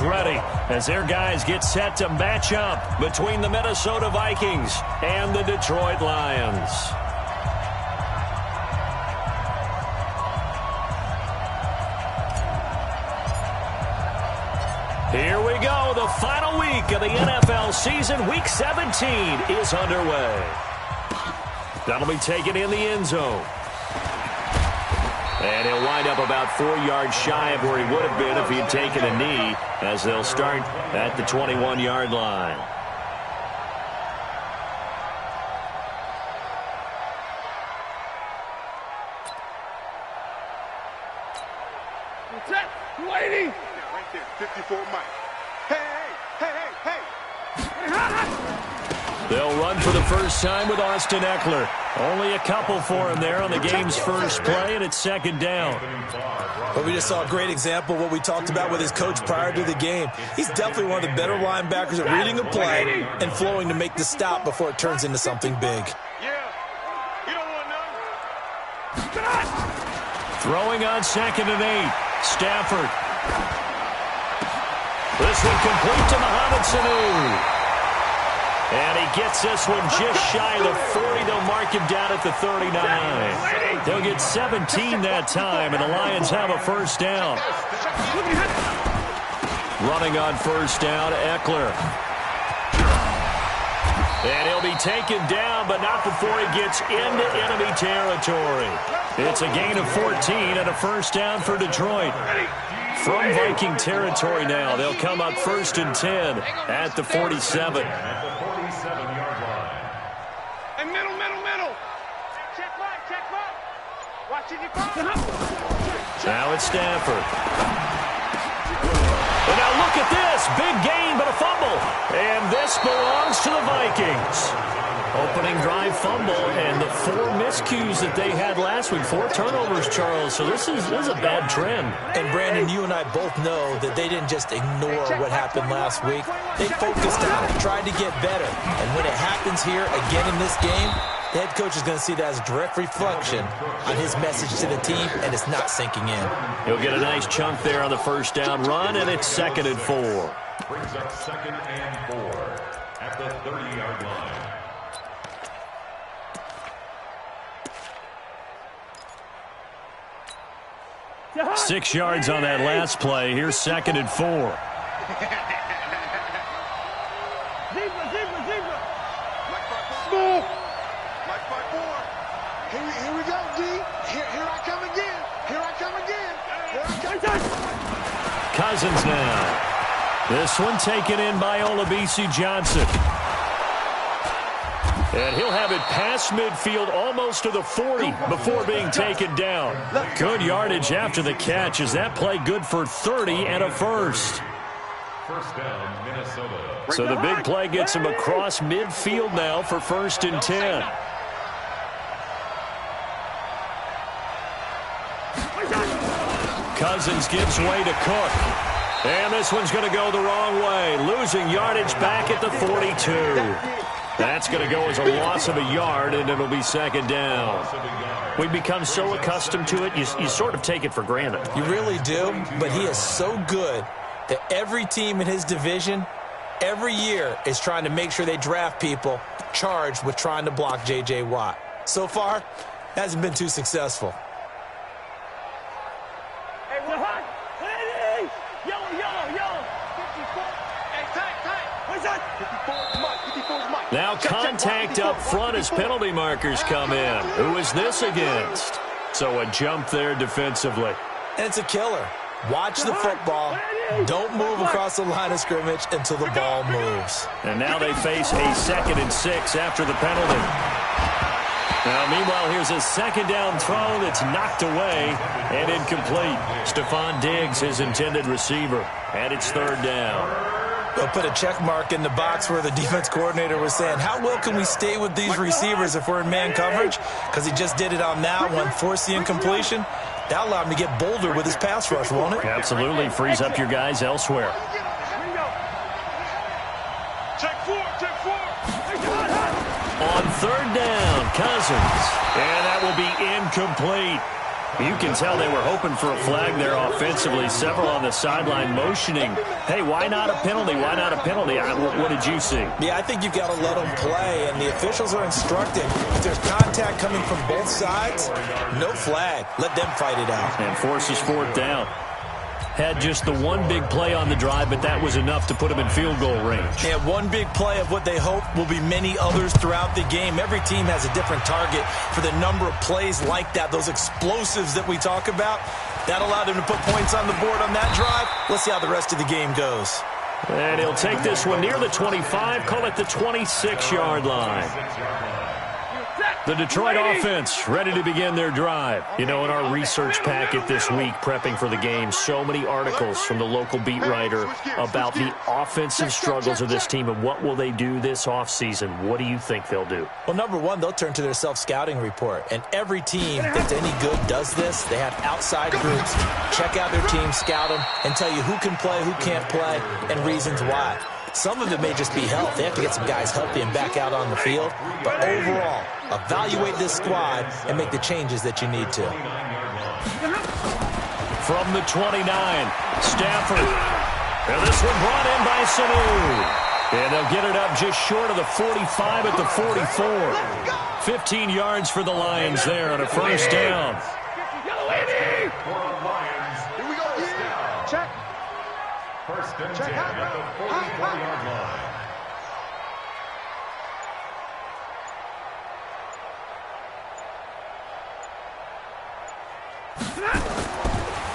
ready as their guys get set to match up between the Minnesota Vikings and the Detroit Lions. Here we go. The final week of the NFL season. Week 17 is underway. That'll be taken in the end zone. And he'll wind up about 4 yards shy of where he would have been if he had taken a knee, as they'll start at the 21-yard line. What's that? Waiting. Yeah, right there. 54 Mike. Hey. They'll run for the first time with Austin Eckler. Only a couple for him there on the game's first play, and it's second down. But we just saw a great example of what we talked about with his coach prior to the game. He's definitely one of the better linebackers at reading a play and flowing to make the stop before it turns into something big. Yeah. You don't want none. Throwing on 2nd and 8. Stafford. This one complete to Mohamed Sanu. And he gets this one just shy of the 40. They'll mark him down at the 39. They'll get 17 that time, and the Lions have a first down. Running on first down, Eckler. And he'll be taken down, but not before he gets into enemy territory. It's a gain of 14 and a first down for Detroit. From Viking territory now, they'll come up 1st and 10 at the 47. And middle. Check mark. Watching your ball. Now it's Stafford. And now look at this. Big gain, but a fumble. And this belongs to the Vikings. Opening drive fumble, and the 4 miscues that they had last week. 4 turnovers, Charles. So this is a bad trend. And, Brandon, you and I both know that they didn't just ignore what happened last week. They focused on it, tried to get better. And when it happens here again in this game, the head coach is going to see that as a direct reflection on his message to the team, and it's not sinking in. He'll get a nice chunk there on the first down run, and it's 2nd and 4. Brings up 2nd and 4 at the 30-yard line. 6 yards on that last play. Here's 2nd and 4. Zebra. Mike by 4. Here we go, D. Here I come again. Cousins now. This one taken in by Olabisi Johnson. And he'll have it past midfield almost to the 40 before being taken down. Good yardage after the catch. Is that play good for 30 and a first? First down, Minnesota. So the big play gets him across midfield now for 1st and 10. Cousins gives way to Cook. And this one's going to go the wrong way. Losing yardage back at the 42. That's going to go as a loss of a yard, and it'll be 2nd down. We've become so accustomed to it, you sort of take it for granted. You really do, but he is so good that every team in his division, every year, is trying to make sure they draft people charged with trying to block J.J. Watt. So far, hasn't been too successful. Now contact up front as penalty markers come in. Who is this against? So a jump there defensively. And it's a killer. Watch the football. Don't move across the line of scrimmage until the ball moves. And now they face a 2nd and 6 after the penalty. Now, meanwhile, here's a 2nd down throw that's knocked away and incomplete. Stephon Diggs, his intended receiver, and it's 3rd down. They'll put a check mark in the box where the defense coordinator was saying, how well can we stay with these receivers if we're in man coverage? Because he just did it on that one, forced the incompletion. That'll allow him to get bolder with his pass rush, won't it? Absolutely. Frees up your guys elsewhere. Check 4. On 3rd down, Cousins. And that will be incomplete. You can tell they were hoping for a flag there offensively. Several on the sideline motioning, hey, why not a penalty? Why not a penalty? What did you see? Yeah, I think you've got to let them play, and the officials are instructing. If there's contact coming from both sides, no flag. Let them fight it out. And forces fourth down. Had just the one big play on the drive, but that was enough to put them in field goal range. Yeah, one big play of what they hope will be many others throughout the game. Every team has a different target for the number of plays like that, those explosives that we talk about. That allowed him to put points on the board on that drive. Let's see how the rest of the game goes. And he'll take this one near the 25, call it the 26-yard line. The Detroit offense ready to begin their drive. You know, in our research packet this week, prepping for the game, so many articles from the local beat writer about the offensive struggles of this team and what will they do this offseason. What do you think they'll do? Well, number one, they'll turn to their self-scouting report. And every team that's any good does this. They have outside groups. Check out their team, scout them, and tell you who can play, who can't play, and reasons why. Some of it may just be health. They have to get some guys healthy and back out on the field. But overall, evaluate this squad and make the changes that you need to. From the 29, Stafford. And this one brought in by Sanu. And they'll get it up just short of the 45 at the 44. 15 yards for the Lions there on a first down. Here we go. Check. First and 10 at the 44-yard line.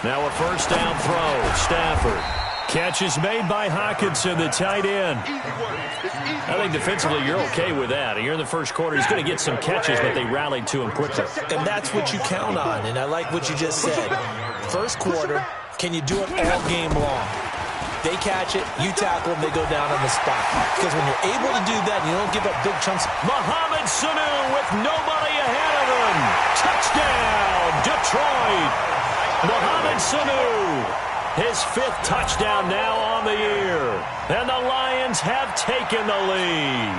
Now a first down throw. Stafford. Catch is made by Hockenson, the tight end. I think defensively you're okay with that. You're in the first quarter. He's going to get some catches, but they rallied to him quickly. And that's what you count on, and I like what you just said. First quarter, can you do it all game long? They catch it, you tackle them, they go down on the spot. Because when you're able to do that, you don't give up big chunks. Mohamed Sanu with nobody ahead of him. Touchdown, Detroit. Mohamed Sanu, his fifth touchdown now on the year. And the Lions have taken the lead.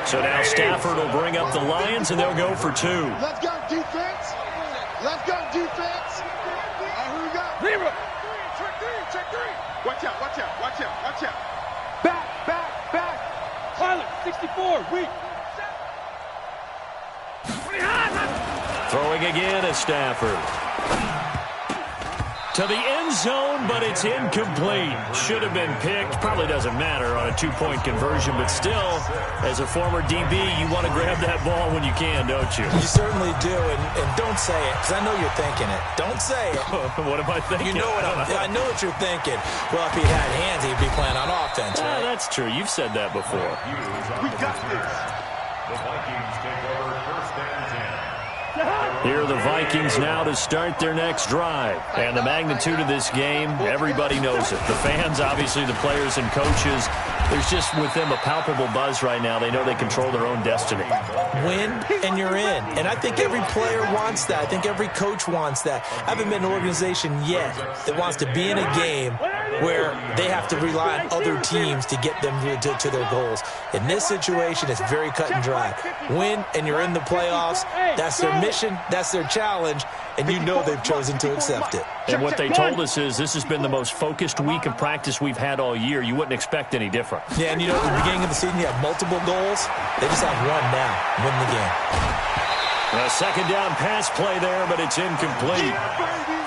So now Stafford will bring up the Lions, and they'll go for two. Let's go, defense. Let's go, defense. Here we go. Zero. Check three. Watch out, watch out, watch out, watch out. Back. Pilot, 64, weak. Throwing again is Stafford. To the end zone, but it's incomplete. Should have been picked. Probably doesn't matter on a two-point conversion, but still, as a former DB, you want to grab that ball when you can, don't you? You certainly do, and don't say it, because I know you're thinking it. Don't say it. What am I thinking? You know what I know what you're thinking. Well, if he had hands, he'd be playing on offense, right? That's true. You've said that before. We got this. The Vikings take over first and 10. Here are the Vikings now to start their next drive. And the magnitude of this game, everybody knows it. The fans, obviously the players and coaches, there's just with them a palpable buzz right now. They know they control their own destiny. Win, and you're in. And I think every player wants that. I think every coach wants that. I haven't been an organization yet that wants to be in a game where they have to rely on other teams to get them to their goals. In this situation, it's very cut and dry. Win, and you're in the playoffs. That's their mission. That's their challenge. And you know they've chosen to accept it. And what they told us is this has been the most focused week of practice we've had all year. You wouldn't expect any different. Yeah, and you know, at the beginning of the season, you have multiple goals. They just have one now. Win the game. A second down pass play there, but it's incomplete.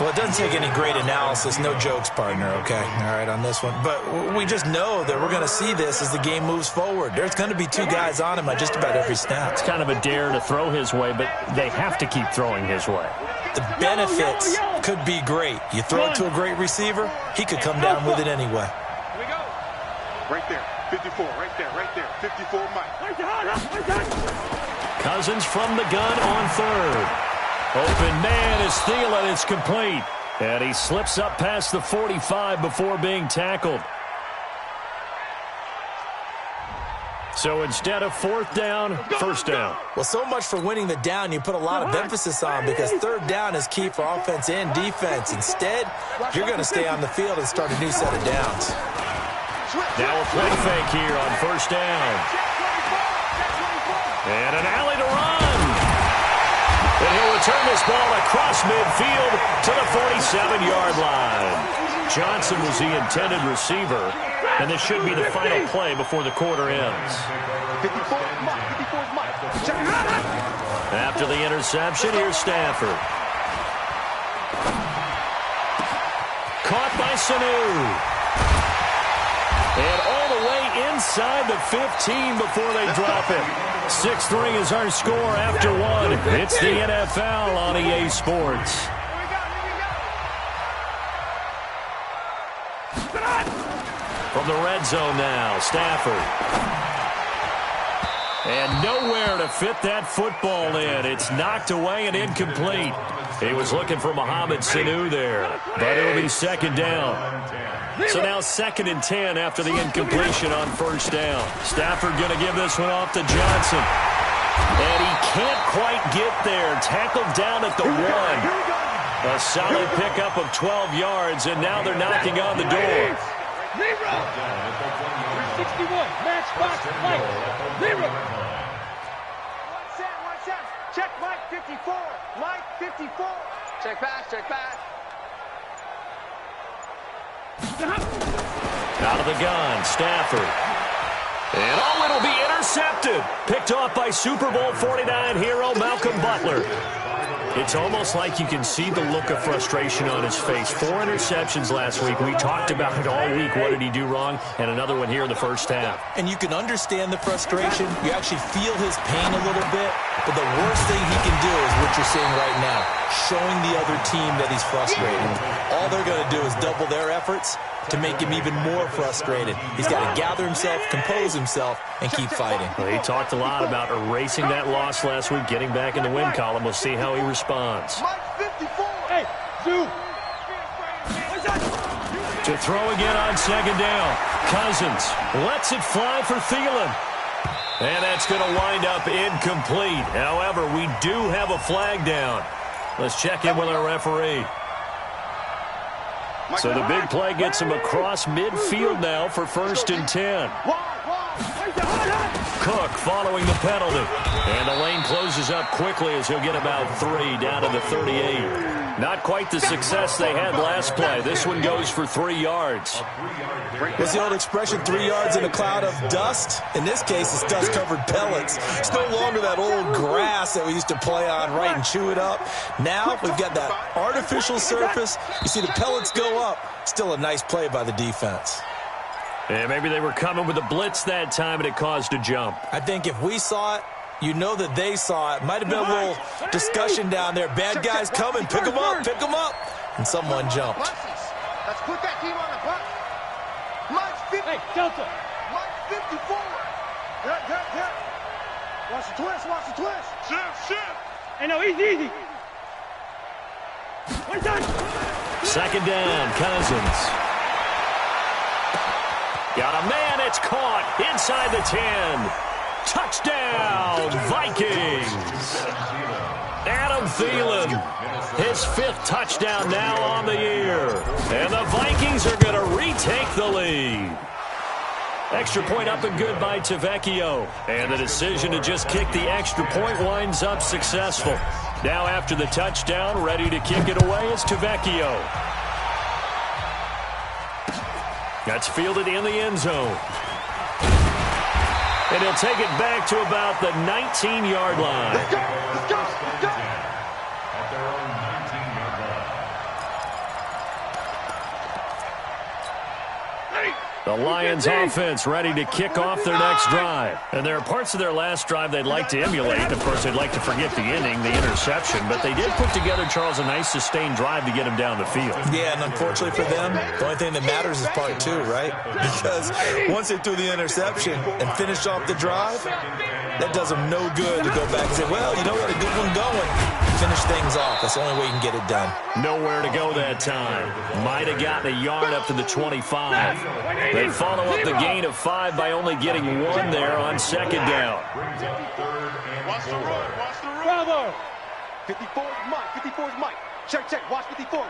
Well, it doesn't take any great analysis. No jokes, partner, okay? All right, on this one. But we just know that we're going to see this as the game moves forward. There's going to be two guys on him at just about every snap. It's kind of a dare to throw his way, but they have to keep throwing his way. The benefits could be great. You throw it to a great receiver, he could come down with it anyway. Here we go. Right there, 54, right there, 54 Mike. Cousins from the gun on third. Open man is Thielen. It's complete. And he slips up past the 45 before being tackled. So instead of fourth down, first down. Well, so much for winning the down you put a lot of emphasis on, because third down is key for offense and defense. Instead, you're going to stay on the field and start a new set of downs. Now a play fake here on first down. And an alley to run. And he'll return this ball across midfield to the 47-yard line. Johnson was the intended receiver, and this should be the final play before the quarter ends. 54 is Mike. After the interception, here's Stafford. Caught by Sanu. And all the way inside the 15 before they drop it. 6-3 is our score after one. It's the NFL on EA Sports. From the red zone now, Stafford. And nowhere to fit that football in. It's knocked away and incomplete. He was looking for Mohamed Sanu there, but it'll be second down. So now 2nd and 10 after the incompletion on first down. Stafford going to give this one off to Johnson. And he can't quite get there. Tackled down at the 1. A solid pickup of 12 yards, and now they're knocking on the door. 61, match box, Mike. 0. One set. Check Mike 54. Mike 54. Check back. Out of the gun, Stafford. And it'll be intercepted. Picked off by Super Bowl 49 hero Malcolm Butler. It's almost like you can see the look of frustration on his face. 4 interceptions last week. We talked about it all week. What did he do wrong? And another one here in the first half. And you can understand the frustration. You actually feel his pain a little bit. But the worst thing he can do is what you're seeing right now, showing the other team that he's frustrated. All they're going to do is double their efforts to make him even more frustrated. He's got to gather himself, compose himself, and keep fighting. Well, he talked a lot about erasing that loss last week, getting back in the win column. We'll see how he responds. Mike 54. Hey, Zoo. To throw again on second down. Cousins lets it fly for Thielen. And that's going to wind up incomplete. However, we do have a flag down. Let's check in with our referee. So the big play gets him across midfield now for 1st and 10. Cook following the penalty. And the lane closes up quickly as he'll get about 3 down to the 38. Not quite the success they had last play. This one goes for 3 yards. What's the old expression, 3 yards in a cloud of dust? In this case, it's dust-covered pellets. It's no longer that old grass that we used to play on, right, and chew it up. Now we've got that artificial surface. You see the pellets go up. Still a nice play by the defense. And maybe they were coming with a blitz that time, and it caused a jump. I think if we saw it, you know that they saw it. Might have been a little discussion down there. Bad guys coming. Pick them up. And someone jumped. Let's put that team on the bus. Mike 50. Hey, Delta. Mike 54. Good. Watch the twist. Shift. Hey, no, easy. One done. Second down, Cousins. Got a man, it's caught inside the 10. Touchdown, Vikings. Adam Thielen, his 5th touchdown now on the year. And the Vikings are going to retake the lead. Extra point up and good by Tavecchio. And the decision to just kick the extra point winds up successful. Now after the touchdown, ready to kick it away is Tavecchio. That's fielded in the end zone. And he'll take it back to about the 19-yard line. Let's go. At their own 19-yard line. The Lions offense ready to kick off their next drive. And there are parts of their last drive they'd like to emulate. Of course, they'd like to forget the inning, the interception. But they did put together, Charles, a nice sustained drive to get him down the field. Yeah, and unfortunately for them, the only thing that matters is part 2, right? Because once they threw the interception and finished off the drive, that does them no good to go back and say, well, we had a good one going. Finish things off. That's the only way you can get it done. Nowhere to go that time. Might have gotten a yard up to the 25. They follow up the gain of 5 by only getting 1 there on second down. Watch the run. Bravo. 54 is Mike. Check. Watch 54.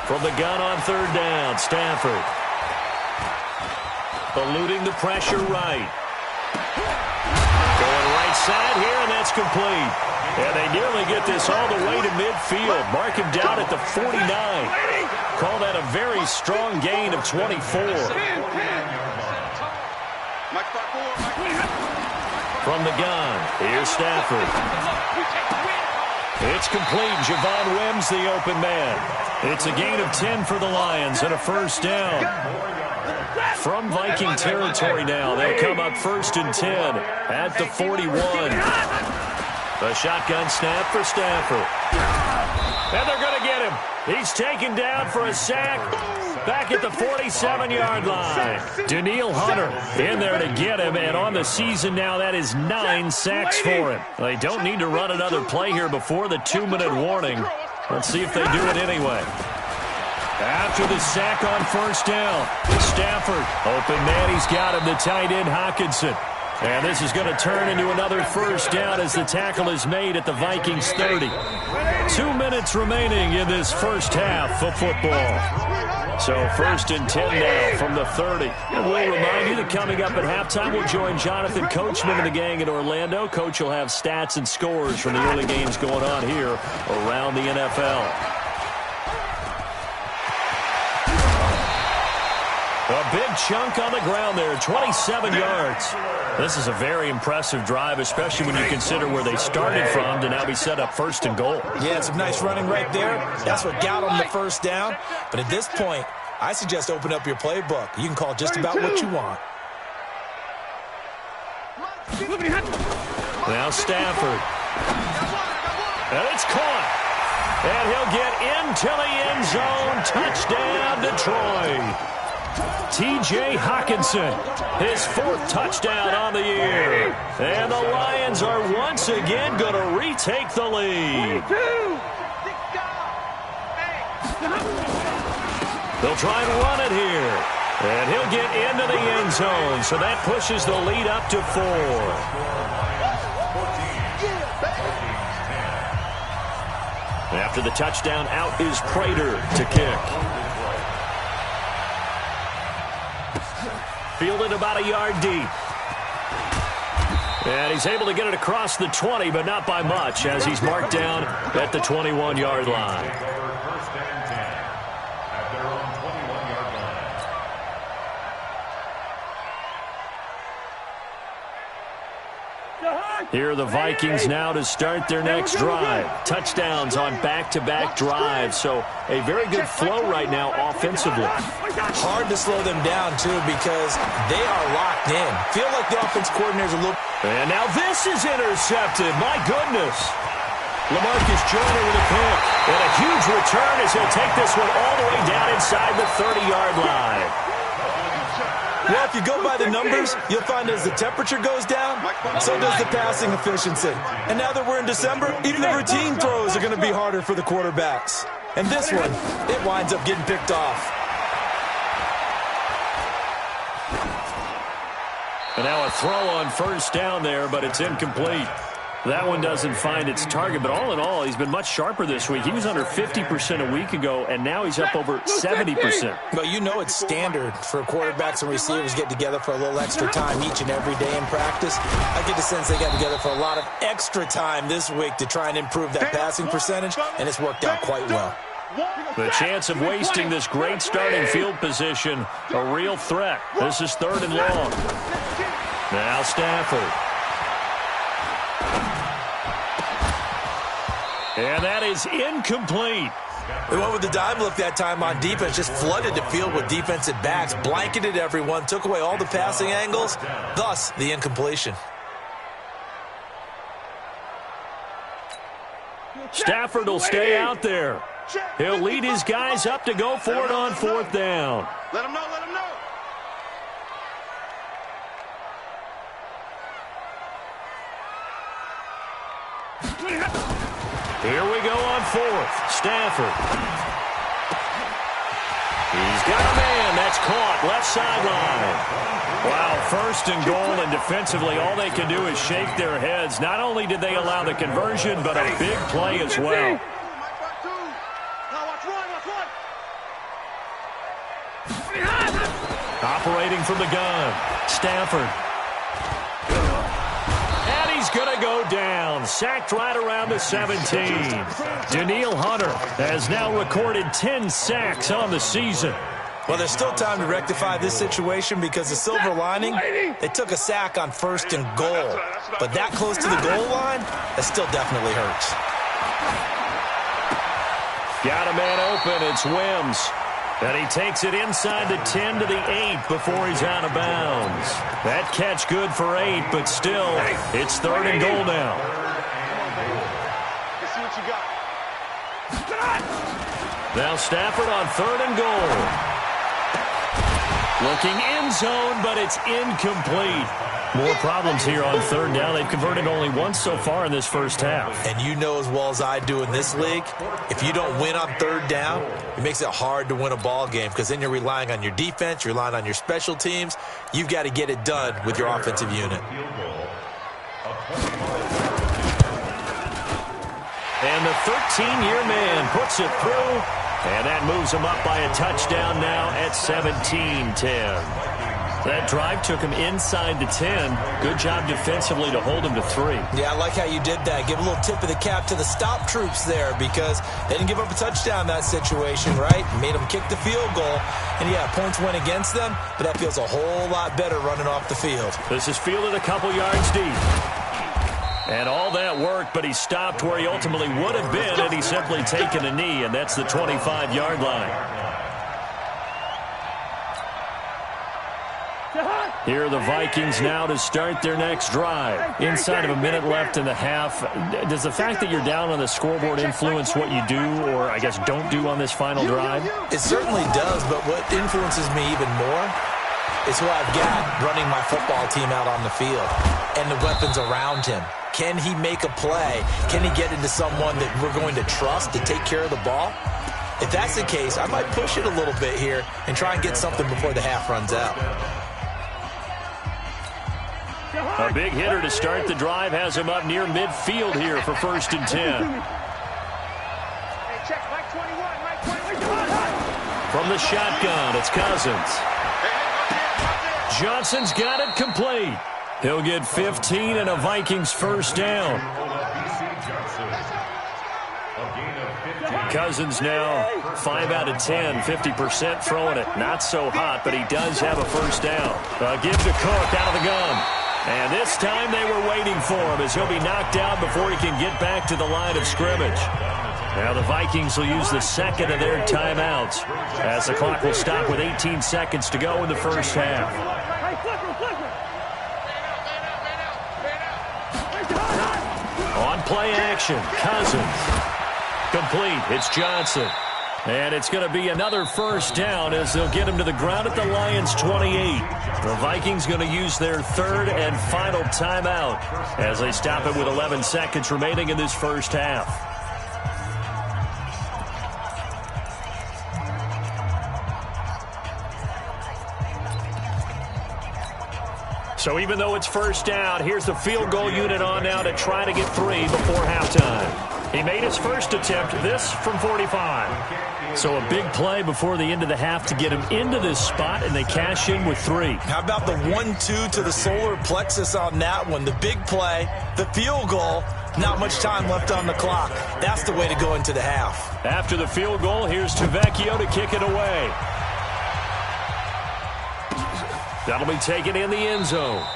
From the gun on third down, Stafford. Eluding the pressure right. Going right side here, and that's complete. And they nearly get this all the way to midfield. Mark him down at the 49. Call that a very strong gain of 24. From the gun, here's Stafford. It's complete. Javon Wims, the open man. It's a gain of 10 for the Lions and a first down. From Viking territory now, they'll come up 1st and 10 at the 41. A shotgun snap for Stafford. And they're going to get him. He's taken down for a sack back at the 47-yard line. Danielle Hunter in there to get him, and on the season now, that is 9 sacks for him. They don't need to run another play here before the 2-minute warning. Let's see if they do it anyway. After the sack on first down, Stafford, open man, he's got him, the tight end Hockenson. And this is going to turn into another first down as the tackle is made at the Vikings 30. 2 minutes remaining in this first half of football. So 1st and 10 now from the 30. And we'll remind you that coming up at halftime, we'll join Jonathan Coachman and the gang in Orlando. Coach will have stats and scores from the early games going on here around the NFL. A big chunk on the ground there, 27 yards. This is a very impressive drive, especially when you consider where they started from to now be set up 1st and goal. Yeah, some nice running right there. That's what got them the first down. But at this point, I suggest open up your playbook. You can call just about what you want. Now Stafford. And it's caught. And he'll get into the end zone. Touchdown, Detroit. T.J. Hockenson, his 4th touchdown on the year. And the Lions are once again going to retake the lead. They'll try and run it here. And he'll get into the end zone, so that pushes the lead up to 4. After the touchdown, out is Prater to kick. Fielded about a yard deep. And he's able to get it across the 20, but not by much, as he's marked down at the 21-yard line. Here are the Vikings now to start their next drive. Touchdowns on back-to-back drives, so a very good flow right now offensively. Hard to slow them down, too, because they are locked in. Feel like the offense coordinator's a little... And now this is intercepted. My goodness. LaMarcus Joyner with a pick. And a huge return as he'll take this one all the way down inside the 30-yard line. Well, if you go by the numbers, you'll find as the temperature goes down, so does the passing efficiency. And now that we're in December, even the routine throws are going to be harder for the quarterbacks. And this one, it winds up getting picked off. And now a throw on first down there, but it's incomplete. That one doesn't find its target, but all in all, he's been much sharper this week. He was under 50% a week ago, and now he's up over 70%. But you know it's standard for quarterbacks and receivers get together for a little extra time each and every day in practice. I get the sense they got together for a lot of extra time this week to try and improve that passing percentage, and it's worked out quite well. The chance of wasting this great starting field position, a real threat. This is 3rd and long. Now Stafford. And that is incomplete. We went with the dime look that time on defense, just flooded the field with defensive backs, blanketed everyone, took away all the passing angles, thus the incompletion. Stafford will stay out there. He'll lead his guys up to go for it on 4th down. Let him know, let him know. Here we go on 4th. Stafford. He's got a man. That's caught. Left sideline. Wow, 1st and goal, and defensively all they can do is shake their heads. Not only did they allow the conversion, but a big play as well. Operating from the gun. Stafford. down. Sacked right around the 17. Danielle Hunter has now recorded 10 sacks on the season. Well, there's still time to rectify this situation because the silver lining, they took a sack on 1st and goal. But that close to the goal line, that still definitely hurts. Got a man open. It's Wims. And he takes it inside the 10 to the 8 before he's out of bounds. That catch good for 8, but still, it's 3rd and goal now. Let's see what you got. Now Stafford on 3rd and goal. Looking end zone, but it's incomplete. More problems here on 3rd down. They've converted only once so far in this first half. And you know as well as I do in this league, if you don't win on 3rd down, it makes it hard to win a ball game because then you're relying on your defense, you're relying on your special teams. You've got to get it done with your offensive unit. And the 13-year man puts it through, and that moves him up by a touchdown now at 17-10. That drive took him inside the 10. Good job defensively to hold him to 3. Yeah, I like how you did that. Give a little tip of the cap to the stop troops there because they didn't give up a touchdown in that situation, right? Made them kick the field goal. And, yeah, points went against them, but that feels a whole lot better running off the field. This is fielded a couple yards deep. And all that worked, but he stopped where he ultimately would have been had he simply taken a knee, and that's the 25-yard line. Here are the Vikings now to start their next drive. Inside of a minute left in the half, does the fact that you're down on the scoreboard influence what you do or, I guess, don't do on this final drive? It certainly does, but what influences me even more is who I've got running my football team out on the field and the weapons around him. Can he make a play? Can he get into someone that we're going to trust to take care of the ball? If that's the case, I might push it a little bit here and try and get something before the half runs out. A big hitter to start the drive has him up near midfield here for 1st and 10. From the shotgun, it's Cousins. Johnson's got it complete. He'll get 15 and a Vikings 1st down. Cousins now 5 out of 10, 50% throwing it. Not so hot, but he does have a 1st down. Give to Cook out of the gun. And this time they were waiting for him as he'll be knocked out before he can get back to the line of scrimmage. Now the Vikings will use the second of their timeouts as the clock will stop with 18 seconds to go in the first half. On play action, Cousins. Complete, it's Johnson. And it's going to be another 1st down as they'll get him to the ground at the Lions' 28. The Vikings going to use their 3rd and final timeout as they stop it with 11 seconds remaining in this first half. So even though it's 1st down, here's the field goal unit on now to try to get 3 before halftime. He made his first attempt, this from 45. So a big play before the end of the half to get him into this spot, and they cash in with 3. How about the 1-2 to the solar plexus on that one? The big play, the field goal, not much time left on the clock. That's the way to go into the half. After the field goal, here's Tavecchio to kick it away. That'll be taken in the end zone.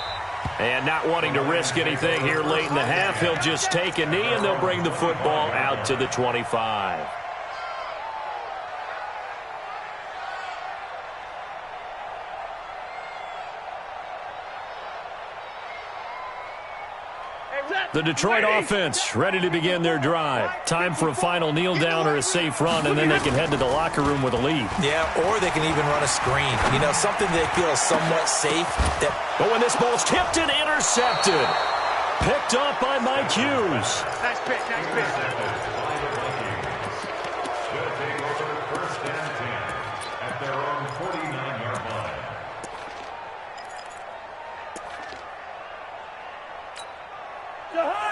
And not wanting to risk anything here late in the half, he'll just take a knee, and they'll bring the football out to the 25. The Detroit offense ready to begin their drive. Time for a final kneel down or a safe run, and then they can head to the locker room with a lead. Yeah, or they can even run a screen. You know, something they feel is somewhat safe. But when this ball's tipped and intercepted. Picked off by Mike Hughes. Nice pick, nice pick.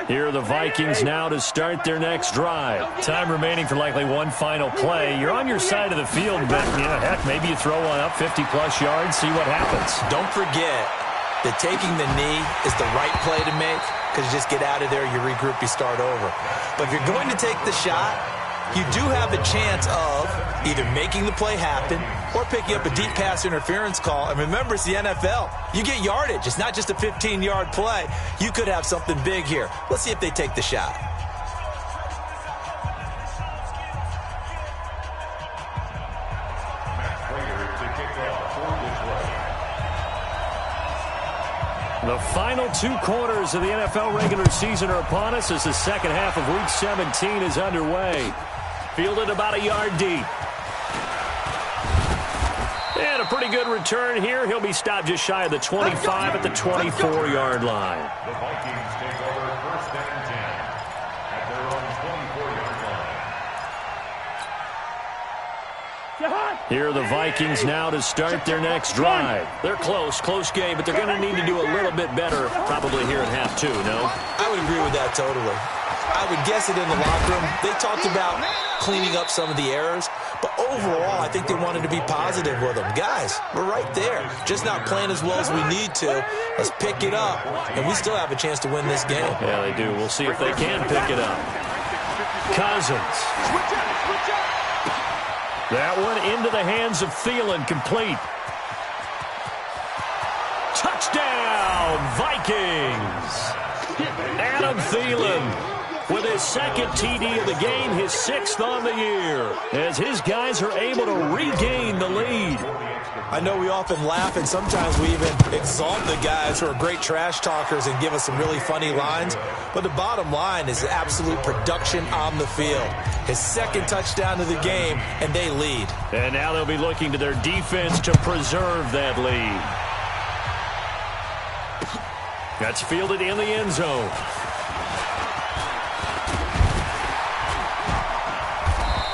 Here are the Vikings now to start their next drive. Time remaining for likely one final play. You're on your side of the field, but, heck, maybe you throw one up 50-plus yards, see what happens. Don't forget that taking the knee is the right play to make, because you just get out of there, you regroup, you start over. But if you're going to take the shot, you do have a chance of either making the play happen or picking up a deep pass interference call. And remember, it's the NFL. You get yardage. It's not just a 15-yard play. You could have something big here. Let's see if they take the shot. The final 2 quarters of the NFL regular season are upon us as the second half of Week 17 is underway. Fielded about a yard deep. And a pretty good return here. He'll be stopped just shy of the 25 at the 24-yard line. The Vikings take over 1st and 10 at their own 24-yard line. Here are the Vikings now to start their next drive. They're close game, but they're going to need to do a little bit better probably here in half 2, no? I would agree with that totally. I would guess it in the locker room. They talked about cleaning up some of the errors, but overall, I think they wanted to be positive with them. Guys, we're right there. Just not playing as well as we need to. Let's pick it up, and we still have a chance to win this game. Yeah, they do. We'll see if they can pick it up. Cousins. That one into the hands of Thielen, complete. Touchdown, Vikings! Adam Thielen with his second TD of the game, his 6th on the year, as his guys are able to regain the lead. I know we often laugh, and sometimes we even exalt the guys who are great trash talkers and give us some really funny lines, but the bottom line is absolute production on the field. His 2nd touchdown of the game, and they lead. And now they'll be looking to their defense to preserve that lead. That's fielded in the end zone.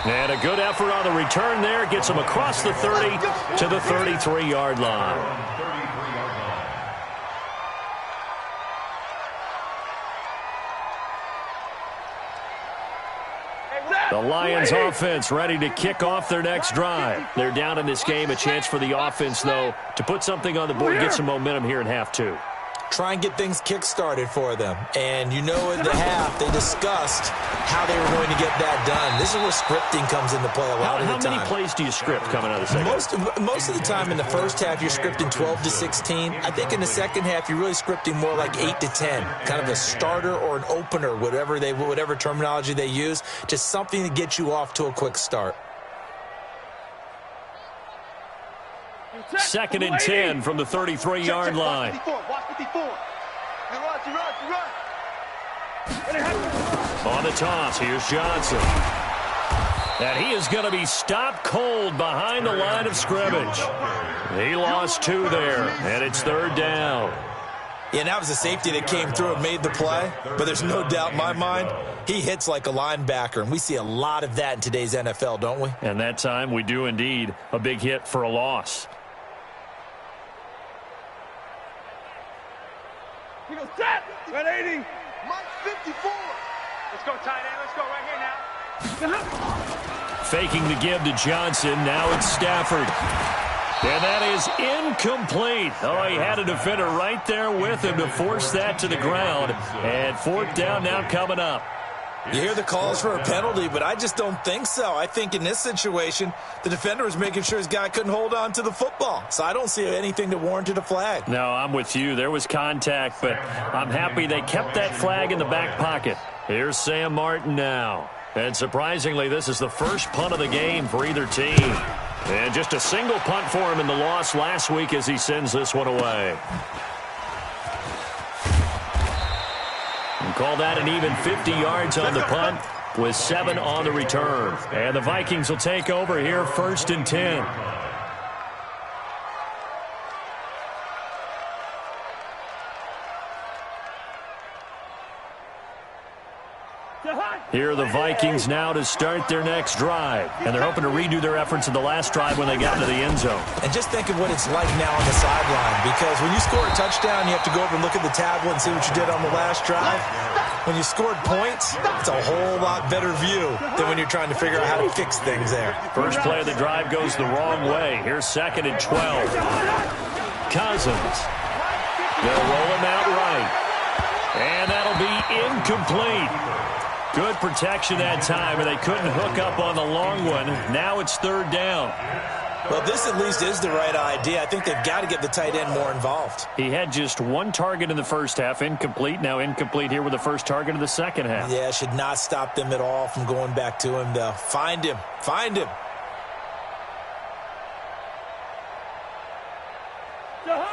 And a good effort on the return there. Gets him across the 30 to the 33-yard line. The Lions offense ready to kick off their next drive. They're down in this game. A chance for the offense, though, to put something on the board, get some momentum here in half 2. Try and get things kick-started for them. And you know in the half, they discussed how they were going to get that done. This is where scripting comes into play a lot of the time. How many plays do you script coming out of the second half? Most of the time in the first half, you're scripting 12 to 16. I think in the second half, you're really scripting more like 8 to 10. Kind of a starter or an opener, whatever terminology they use. Just something to get you off to a quick start. 2nd and 10 from the 33-yard line. On the toss, here's Johnson. And he is going to be stopped cold behind the line of scrimmage. He lost 2 there, and it's 3rd down. Yeah, and that was a safety that came through and made the play. But there's no doubt in my mind, he hits like a linebacker. And we see a lot of that in today's NFL, don't we? And that time we do indeed. A big hit for a loss. He goes, set! 180. Mike 54. Let's go, tight end. Let's go right here now. Faking the give to Johnson. Now it's Stafford. And that is incomplete. Oh, he had a defender right there with him to force that to the ground. And 4th down now coming up. You hear the calls for a penalty, but I just don't think so. I think in this situation, the defender was making sure his guy couldn't hold on to the football. So I don't see anything that warranted a flag. No, I'm with you. There was contact, but I'm happy they kept that flag in the back pocket. Here's Sam Martin now. And surprisingly, this is the first punt of the game for either team. And just a single punt for him in the loss last week as he sends this one away. And call that an even 50 yards on the punt with 7 on the return. And the Vikings will take over here 1st and 10. Here are the Vikings now to start their next drive. And they're hoping to redo their efforts in the last drive when they got into the end zone. And just think of what it's like now on the sideline. Because when you score a touchdown, you have to go over and look at the tablet and see what you did on the last drive. When you scored points, it's a whole lot better view than when you're trying to figure out how to fix things there. First play of the drive goes the wrong way. Here's 2nd and 12. Cousins. They'll roll him out right. And that'll be incomplete. Good protection that time, and they couldn't hook up on the long one. Now it's third down. Well, this at least is the right idea. I think they've got to get the tight end more involved. He had just one target in the first half, incomplete. Now incomplete here with the first target of the second half. Yeah, should not stop them at all from going back to him, though. Find him. Find him.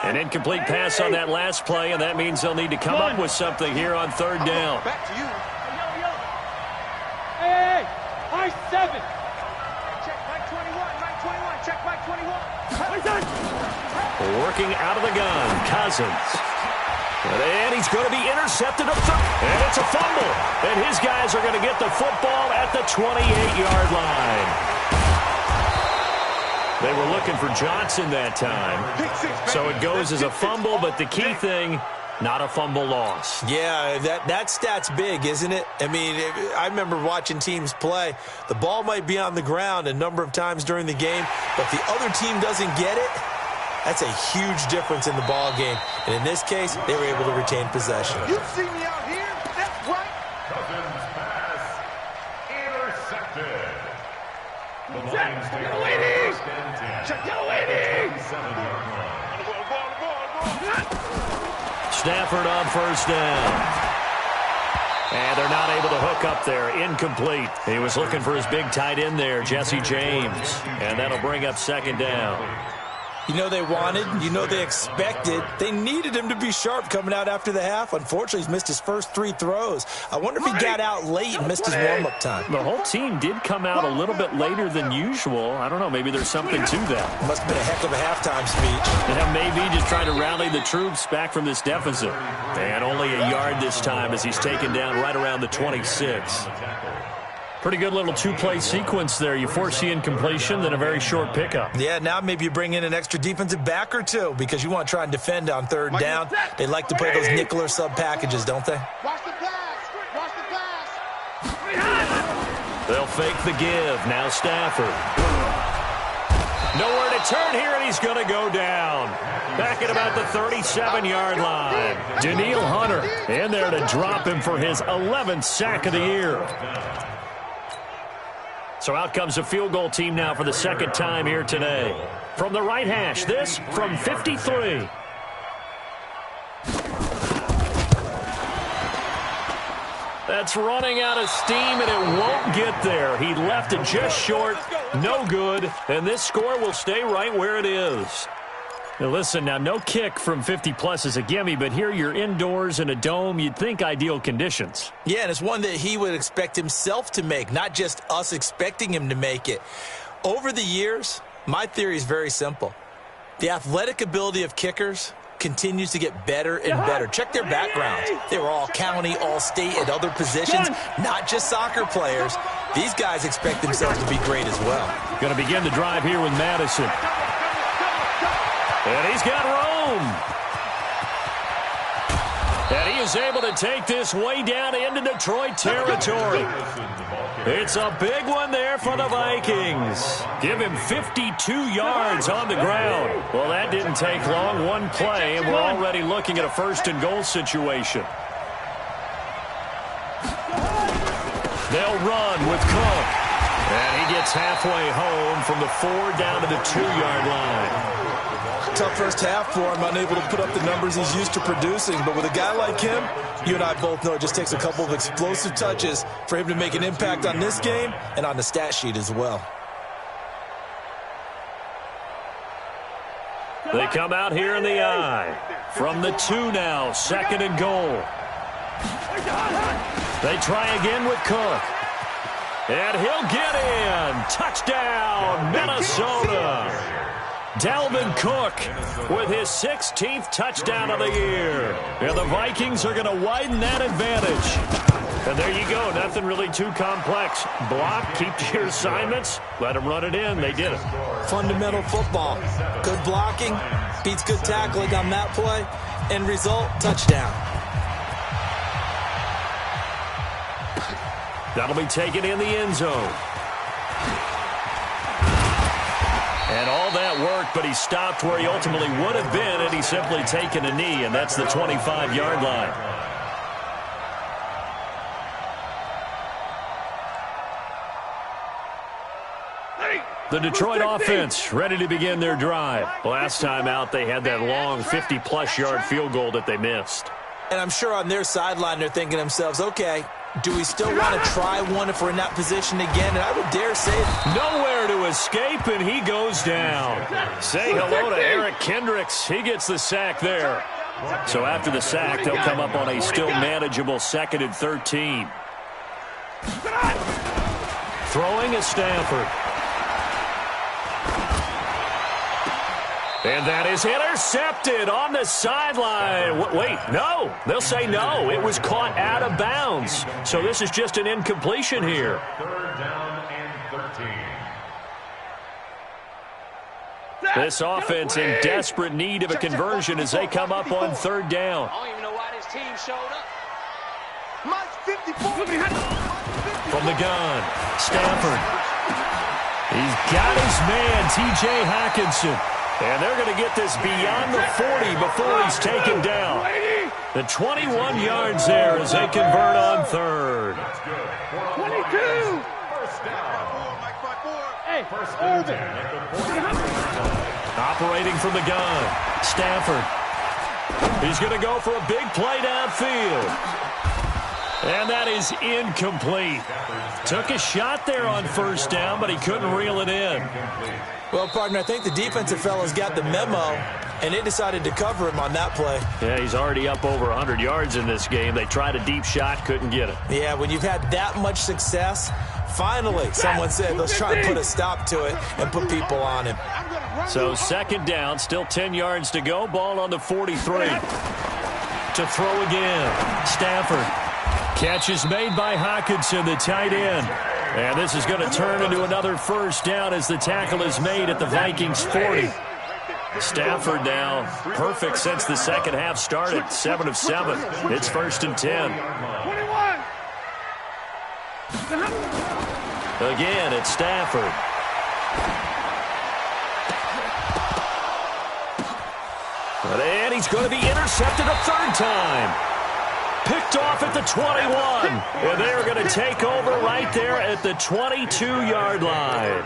An incomplete pass on that last play, and that means they'll need to come up with something here on third down. Back to you. Hey, high 7. Check Mike 21, Mike 21, check Mike 21. Working out of the gun, Cousins. And he's going to be intercepted up third. And it's a fumble. And his guys are going to get the football at the 28-yard line. They were looking for Johnson that time. So it goes as a fumble, but the key thing, not a fumble loss. Yeah, that stat's big, isn't it? I mean, I remember watching teams play. The ball might be on the ground a number of times during the game, but the other team doesn't get it. That's a huge difference in the ball game. And in this case, they were able to retain possession. You see me out here? That's right. Cousins pass intercepted. The Lions take the first and 10. Check your lady. 27-yard line. Stafford on first down. And they're not able to hook up there. Incomplete. He was looking for his big tight end there, Jesse James. And that'll bring up second down. You know they wanted, you know they expected. They needed him to be sharp coming out after the half. Unfortunately, he's missed his first 3 throws. I wonder if he got out late and missed his warm-up time. The whole team did come out a little bit later than usual. I don't know, maybe there's something to that. Must have been a heck of a halftime speech. Yeah, maybe just trying to rally the troops back from this deficit. And only a yard this time as he's taken down right around the 26. Pretty good little 2-play sequence there. You force the incompletion, then a very short pickup. Yeah, now maybe you bring in an extra defensive back or two because you want to try and defend on third down. They like to play those nickel or sub packages, don't they? Watch the pass. Watch the pass. They'll fake the give. Now Stafford. Nowhere to turn here, and he's going to go down. Back at about the 37-yard line. Danielle Hunter in there to drop him for his 11th sack of the year. So out comes a field goal team now for the second time here today. From the right hash, this from 53. That's running out of steam, and it won't get there. He left it just short, no good, and this score will stay right where it is. Now listen, now no kick from 50-plus is a gimme, but here you're indoors in a dome. You'd think ideal conditions. Yeah, and it's one that he would expect himself to make, not just us expecting him to make it. Over the years, my theory is very simple. The athletic ability of kickers continues to get better and better. Check their backgrounds. They were all county, all state, at other positions, not just soccer players. These guys expect themselves to be great as well. Going to begin the drive here with Madison. And he's got room. And he is able to take this way down into Detroit territory. It's a big one there for the Vikings. Give him 52 yards on the ground. Well, that didn't take long. One play, and we're already looking at a first-and-goal situation. They'll run with Cook. And he gets halfway home from the 4 down to the 2-yard line. Tough first half for him, unable to put up the numbers he's used to producing. But with a guy like him, you and I both know it just takes a couple of explosive touches for him to make an impact on this game and on the stat sheet as well. They come out here in the eye. From the 2 now, 2nd and goal. They try again with Cook. And he'll get in. Touchdown, Minnesota. Dalvin Cook with his 16th touchdown of the year. And the Vikings are going to widen that advantage. And there you go. Nothing really too complex. Block, keep to your assignments, let them run it in. They did it. Fundamental football. Good blocking, beats good tackling on that play. End result, touchdown. That'll be taken in the end zone. And all that worked, but he stopped where he ultimately would have been, and he's simply taken a knee, and that's the 25-yard line. The Detroit offense ready to begin their drive. Last time out, they had that long 50-plus yard field goal that they missed. And I'm sure on their sideline they're thinking to themselves, okay, do we still want to try one if we're in that position again? And I would dare say nowhere to escape, and he goes down. Say hello to Eric Kendricks. He gets the sack there. So after the sack, they'll come up on a still manageable 2nd and 13. Throwing is Stanford. And that is intercepted on the sideline. Wait, no. They'll say no. It was caught out of bounds. So this is just an incompletion here. 3rd down and 13. This offense in desperate need of a conversion as they come up on 3rd down. I don't even know why this team showed up. Mike's 54. From the gun, Stanford. He's got his man, T.J. Hockenson. And they're going to get this beyond the 40 before he's taken down. The 21 yards there as they convert on 3rd. 22. First and 10 at the 40. Operating from the gun, Stanford. He's going to go for a big play downfield. And that is incomplete. Took a shot there on 1st down, but he couldn't reel it in. well, partner, I think the defensive fellas got the memo, and they decided to cover him on that play. Yeah, he's already up over 100 yards in this game. They tried a deep shot, couldn't get it. Yeah, when you've had that much success, finally someone said, let's try and put a stop to it and put people on him. So 2nd down, still 10 yards to go. Ball on the 43. To throw again, Stanford. Catch is made by Hockenson, the tight end. And this is going to turn into another 1st down as the tackle is made at the Vikings 40. Stafford now perfect since the second half started, 7 of 7. It's 1st and 10. 21. Again, it's Stafford. And he's going to be intercepted a 3rd time. Picked off at the 21. And they're going to take over right there at the 22-yard line.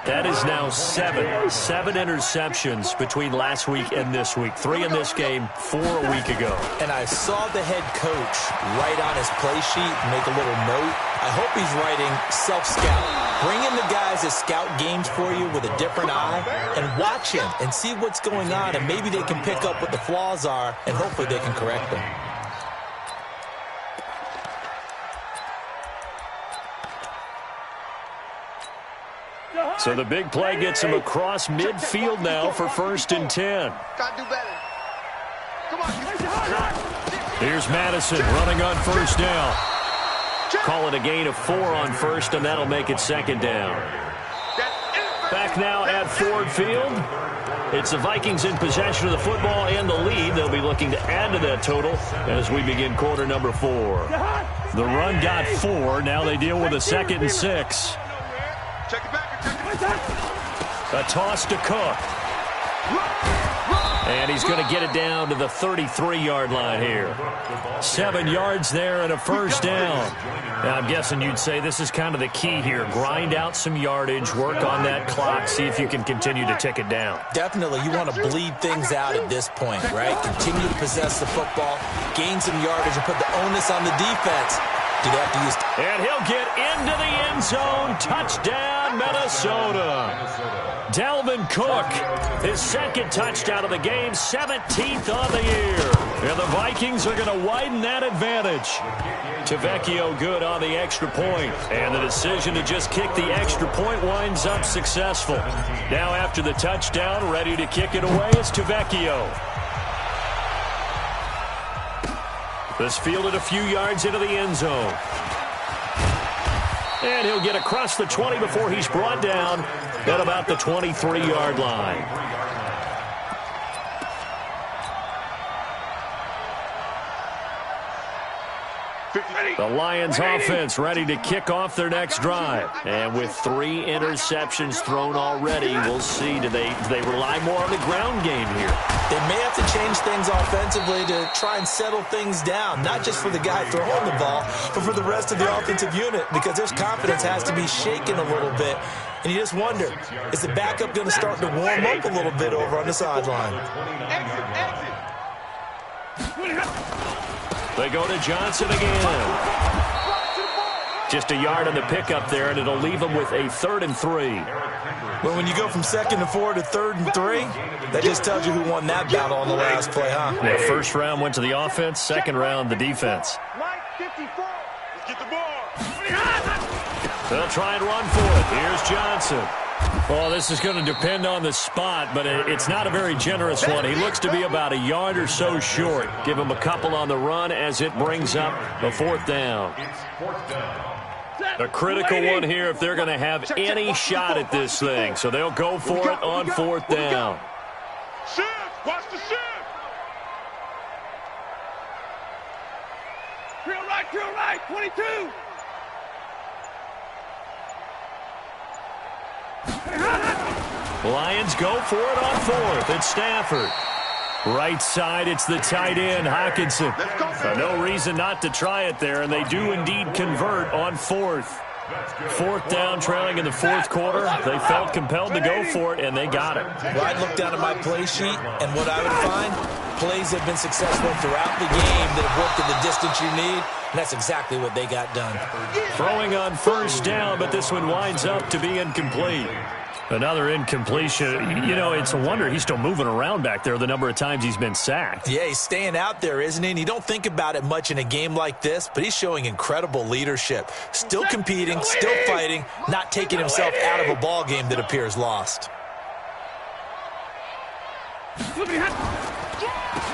That is now 7 interceptions between last week and this week. 3 in this game, 4 a week ago. And I saw the head coach write on his play sheet, make a little note. I hope he's writing self-scout. Bring in the guys that scout games for you with a different eye and watch him and see what's going on, and maybe they can pick up what the flaws are, and hopefully they can correct them. So the big play gets him across midfield now for 1st and 10. Gotta do better. Come on. Here's Madison running on 1st down. Call it a gain of 4 on 1st, and that'll make it 2nd down. Back now at Ford Field. It's the Vikings in possession of the football and the lead. They'll be looking to add to that total as we begin quarter number 4. The run got 4. Now they deal with a 2nd and 6. Check it back. A toss to Cook. And he's going to get it down to the 33-yard line here. 7 yards there and a 1st down. Now, I'm guessing you'd say this is kind of the key here. Grind out some yardage, work on that clock, see if you can continue to tick it down. Definitely, you want to bleed things out at this point, right? Continue to possess the football, gain some yardage, and put the onus on the defense. Do they have to use... And he'll get into the end zone. Touchdown, Minnesota. Dalvin Cook, his 2nd touchdown of the game, 17th on the year. And the Vikings are going to widen that advantage. Tavecchio good on the extra point. And the decision to just kick the extra point winds up successful. Now after the touchdown, ready to kick it away is Tavecchio. This fielded a few yards into the end zone. And he'll get across the 20 before he's brought down at about the 23-yard line. The Lions offense ready to kick off their next drive. And with 3 interceptions thrown already, we'll see. Do they rely more on the ground game here? They may have to change things offensively to try and settle things down, not just for the guy throwing the ball, but for the rest of the offensive unit, because their confidence has to be shaken a little bit. And you just wonder, is the backup going to start to warm up a little bit over on the sideline? They go to Johnson again. Just a yard on the pickup there, and it'll leave them with a 3rd and 3. Well, when you go from 2nd and 4 to 3rd and 3, that just tells you who won that battle on the last play, huh? Yeah, first round went to the offense, second round the defense. Mike 54. Let's get the ball. They'll try and run for it. Here's Johnson. Well, this is going to depend on the spot, but it's not a very generous one. He looks to be about a yard or so short. Give him a couple on the run as it brings up the 4th down. A critical one here if they're going to have any shot at this thing. So they'll go for it on 4th down. Shift. Watch the shift. Drill right, 22. Lions go for it on 4th. It's Stafford. Right side, it's the tight end, Hockenson. No reason not to try it there, and they do indeed convert on 4th. 4th down, trailing in the 4th quarter. They felt compelled to go for it, and they got it. Well, I'd look down at my play sheet, and what I would find, plays have been successful throughout the game that have worked at the distance you need, and that's exactly what they got done. Throwing on 1st down, but this one winds up to be incomplete. Another incompletion. You know, it's a wonder he's still moving around back there the number of times he's been sacked. Yeah, he's staying out there, isn't he? And you don't think about it much in a game like this, but he's showing incredible leadership. Still competing, still fighting, not taking himself out of a ball game that appears lost.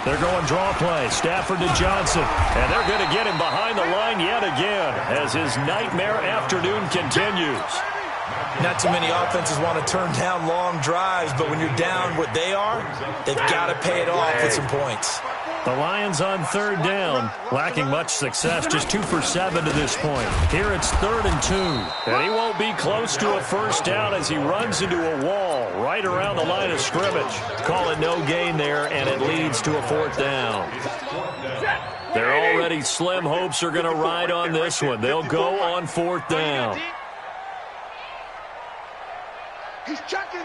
They're going draw play. Stafford to Johnson. And they're going to get him behind the line yet again as his nightmare afternoon continues. Not too many offenses want to turn down long drives, but when you're down what they are, they've got to pay it off with some points. The Lions on 3rd down, lacking much success, just 2 for 7 to this point. Here it's 3rd and 2, and he won't be close to a 1st down as he runs into a wall right around the line of scrimmage. Call it no gain there, and it leads to a 4th down. Their already slim hopes are going to ride on this one. They'll go on 4th down. He's checking.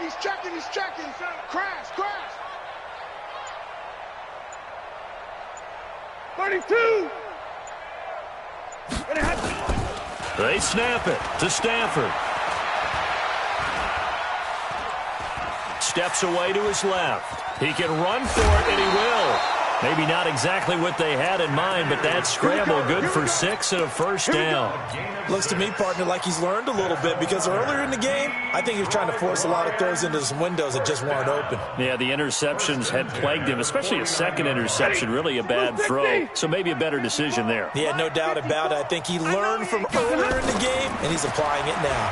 Crash. 32. They snap it to Stafford. Steps away to his left. He can run for it, and he will. Maybe not exactly what they had in mind, but that scramble good for 6 and a 1st down. Looks to me, partner, like he's learned a little bit because earlier in the game, I think he was trying to force a lot of throws into some windows that just weren't open. Yeah, the interceptions had plagued him, especially a second interception, really a bad throw. So maybe a better decision there. Yeah, no doubt about it. I think he learned from earlier in the game, and he's applying it now.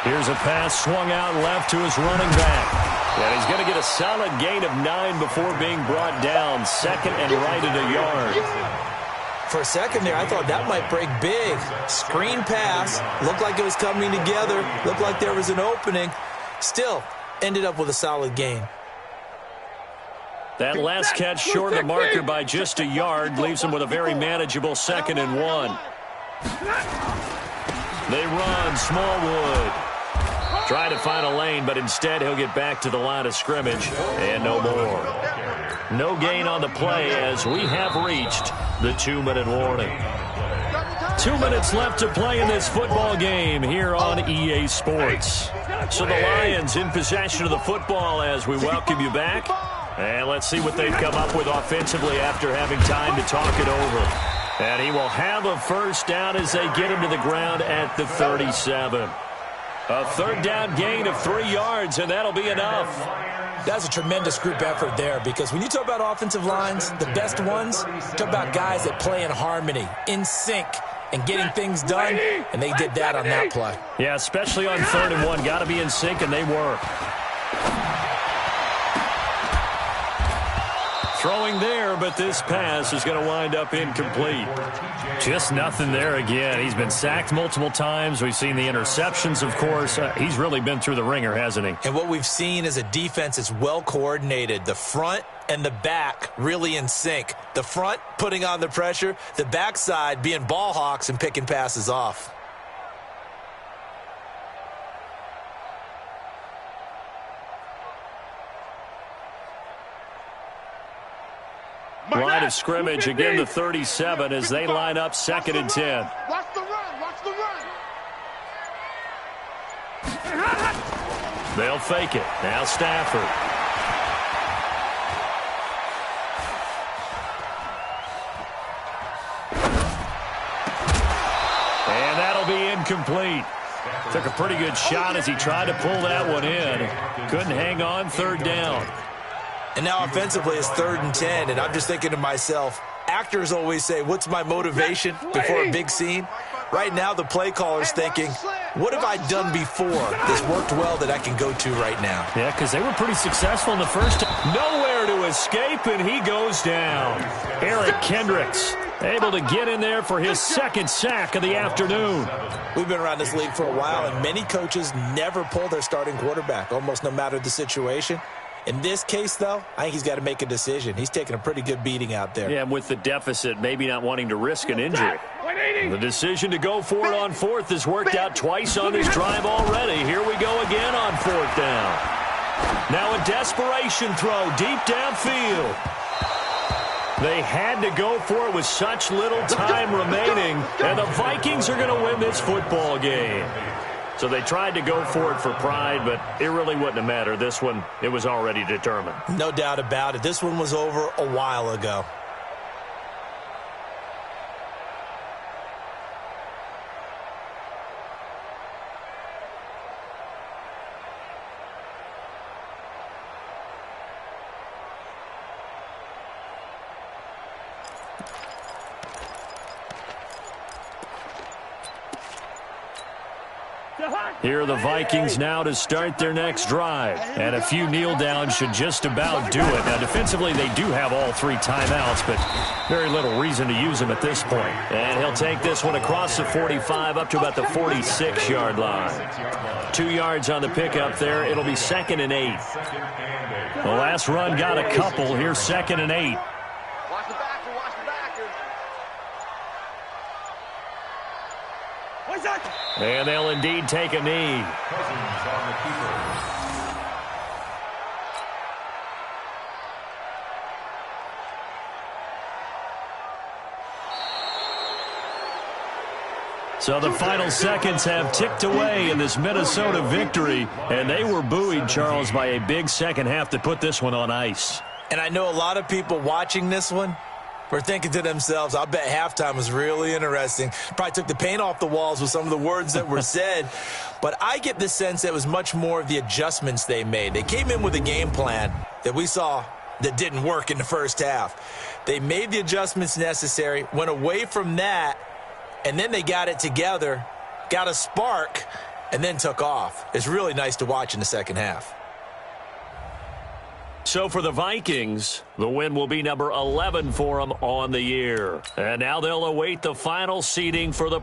Here's a pass swung out left to his running back. And he's going to get a solid gain of 9 before being brought down. 2nd and right at a yard. For a second there, I thought that might break big. Screen pass. Looked like it was coming together. Looked like there was an opening. Still, ended up with a solid gain. That last catch short of the marker by just a yard leaves him with a very manageable 2nd and 1. They run Smallwood. Try to find a lane, but instead he'll get back to the line of scrimmage and no more. No gain on the play as we have reached the 2-minute warning. 2 minutes left to play in this football game here on EA Sports. So the Lions in possession of the football as we welcome you back. And let's see what they've come up with offensively after having time to talk it over. And he will have a 1st down as they get him to the ground at the 37. A 3rd down gain of 3 yards, and that'll be enough. That's a tremendous group effort there because when you talk about offensive lines, the best ones, talk about guys that play in harmony, in sync, and getting things done, and they did that on that play. Yeah, especially on 3rd and 1. Got to be in sync, and they were. Throwing there, but this pass is going to wind up incomplete. Just nothing there again. He's been sacked multiple times. We've seen the interceptions, of course. He's really been through the ringer, hasn't he? And what we've seen is a defense that's well coordinated. The front and the back really in sync. The front putting on the pressure. The backside being ball hawks and picking passes off. Line of scrimmage, again the 37 as they line up 2nd and 10. Watch the run. Watch the run. They'll fake it. Now Stafford. And that'll be incomplete. Took a pretty good shot as he tried to pull that one in. Couldn't hang on, 3rd down. And now offensively it's 3rd and 10, and I'm just thinking to myself, actors always say, what's my motivation before a big scene? Right now the play caller's thinking, what have I done before that's worked well that I can go to right now? Yeah, because they were pretty successful in the first time. Nowhere to escape, and he goes down. Eric Kendricks able to get in there for his 2nd sack of the afternoon. We've been around this league for a while, and many coaches never pull their starting quarterback, almost no matter the situation. In this case, though, I think he's got to make a decision. He's taking a pretty good beating out there. Yeah, with the deficit, maybe not wanting to risk an injury. The decision to go for it on 4th has worked out twice on this drive already. Here we go again on 4th down. Now a desperation throw deep downfield. They had to go for it with such little time remaining, and the Vikings are going to win this football game. So they tried to go for it for pride, but it really wouldn't have mattered. This one, it was already determined. No doubt about it. This one was over a while ago. Here are the Vikings now to start their next drive. And a few kneel downs should just about do it. Now, defensively, they do have all 3 timeouts, but very little reason to use them at this point. And he'll take this one across the 45 up to about the 46-yard line. 2 yards on the pickup there. It'll be 2nd and 8. The last run got a couple. Here's 2nd and 8. Watch the backer, watch the backer. What's that? And they'll indeed take a knee. Cousins on the keeper. So the final seconds have ticked away in this Minnesota victory, and they were buoyed, Charles, by a big second half to put this one on ice. And I know a lot of people watching this one were thinking to themselves, I'll bet halftime was really interesting. Probably took the paint off the walls with some of the words that were said. But I get the sense that it was much more of the adjustments they made. They came in with a game plan that we saw that didn't work in the first half. They made the adjustments necessary, went away from that, and then they got it together, got a spark, and then took off. It's really nice to watch in the second half. So for the Vikings, the win will be number 11 for them on the year. And now they'll await the final seeding for the